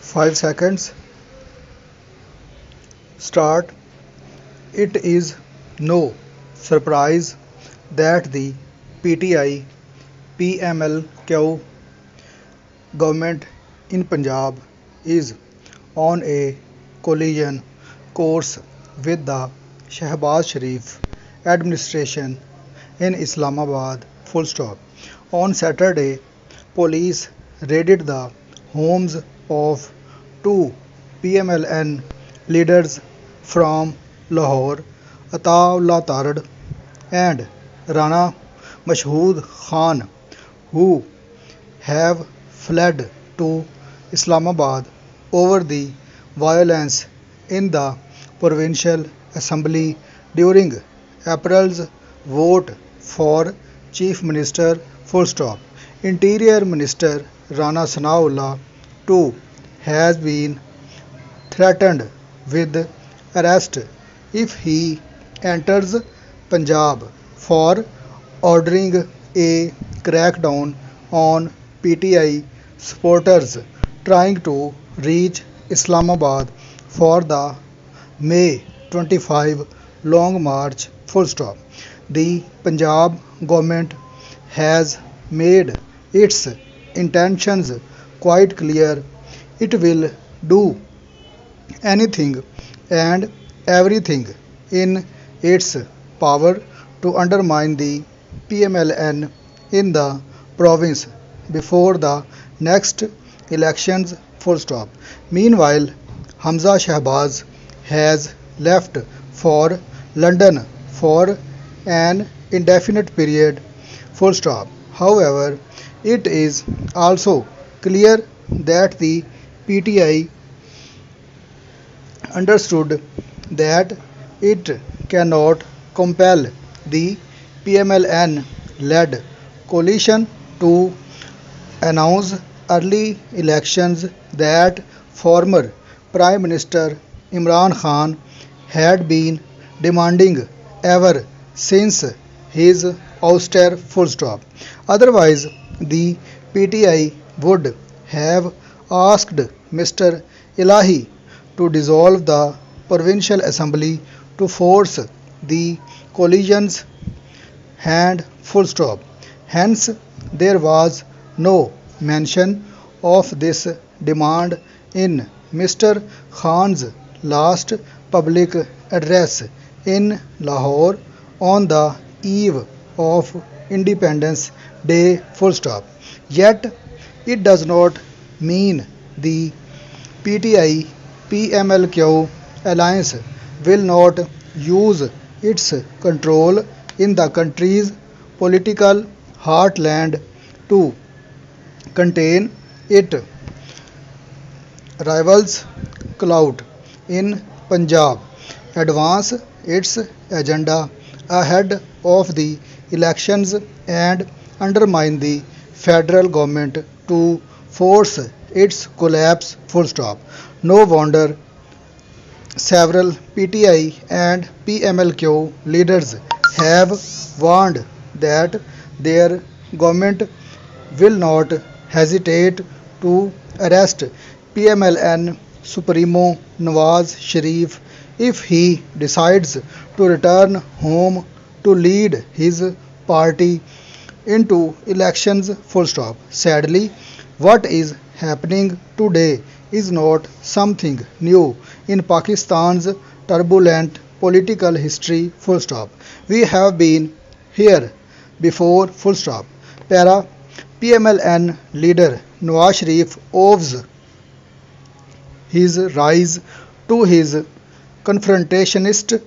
5 seconds. Start. It is no surprise that the PTI PMLQ government in Punjab is on a collision course with the Shehbaz Sharif administration in Islamabad. Full stop. On Saturday, police raided the homes of two PMLN leaders from Lahore, Ataullah Tarad and Rana Mashhood Khan, who have fled to Islamabad over the violence in the provincial assembly during April's vote for chief minister. Full stop. Interior Minister Rana Sanaullah too has been threatened with arrest if he enters Punjab for ordering a crackdown on PTI supporters trying to reach Islamabad for the May 25 Long March. Full stop. The Punjab government has made its intentions quite clear. It will do anything and everything in its power to undermine the PMLN in the province before the next elections. Full stop. Meanwhile, Hamza Shahbaz has left for London for an indefinite period. Full stop. However, it is also clear that the PTI understood that it cannot compel the PMLN led coalition to announce early elections that former Prime Minister Imran Khan had been demanding ever since his ouster. Full stop. Otherwise, the PTI would have asked Mr. Elahi to dissolve the provincial assembly to force the coalition's hand. Full stop. Hence, there was no mention of this demand in Mr. Khan's last public address in Lahore on the eve of Independence Day. Full stop. Yet, it does not mean the PTI PMLQ alliance will not use its control in the country's political heartland to contain its rivals' clout in Punjab, advance its agenda ahead of the elections, and undermine the federal government to force its collapse. Full stop. No wonder several PTI and PMLQ leaders have warned that their government will not hesitate to arrest PMLN Supremo Nawaz Sharif if he decides to return home to lead his party into elections. Full stop. Sadly, what is happening today is not something new in Pakistan's turbulent political history. Full stop. We have been here before. Full stop. Para PMLN leader Nawaz Sharif owes his rise to his confrontationist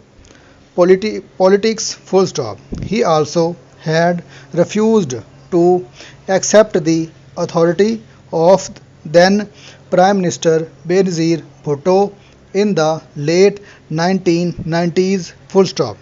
politics. Full stop. He also had refused to accept the authority of then Prime Minister Benazir Bhutto in the late 1990s. Full stop.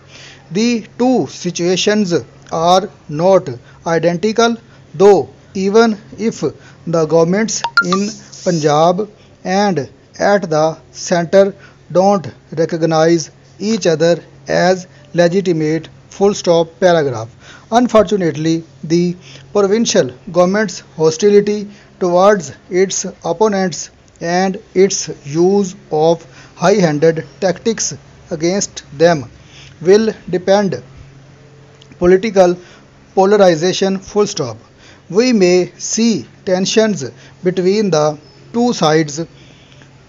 The two situations are not identical, though, even if the governments in Punjab and at the center don't recognize each other as legitimate. Full stop. Paragraph. Unfortunately, the provincial government's hostility towards its opponents and its use of high-handed tactics against them will depend political polarization full stop. We may see tensions between the two sides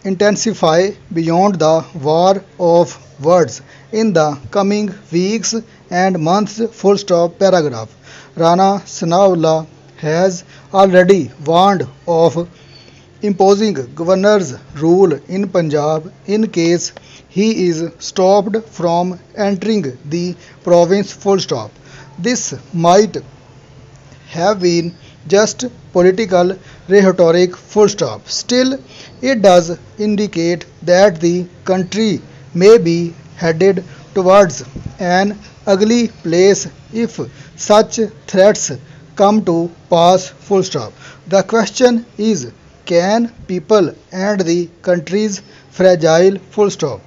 intensify beyond the war of words in the coming weeks and months full stop paragraph. Rana Sanaullah has already warned of imposing governor's rule in Punjab in case he is stopped from entering the province full stop. This might have been just political rhetoric full stop. Still, it does indicate that the country may be headed towards an ugly place if such threats come to pass full stop. The question is, can people and the country's fragile full stop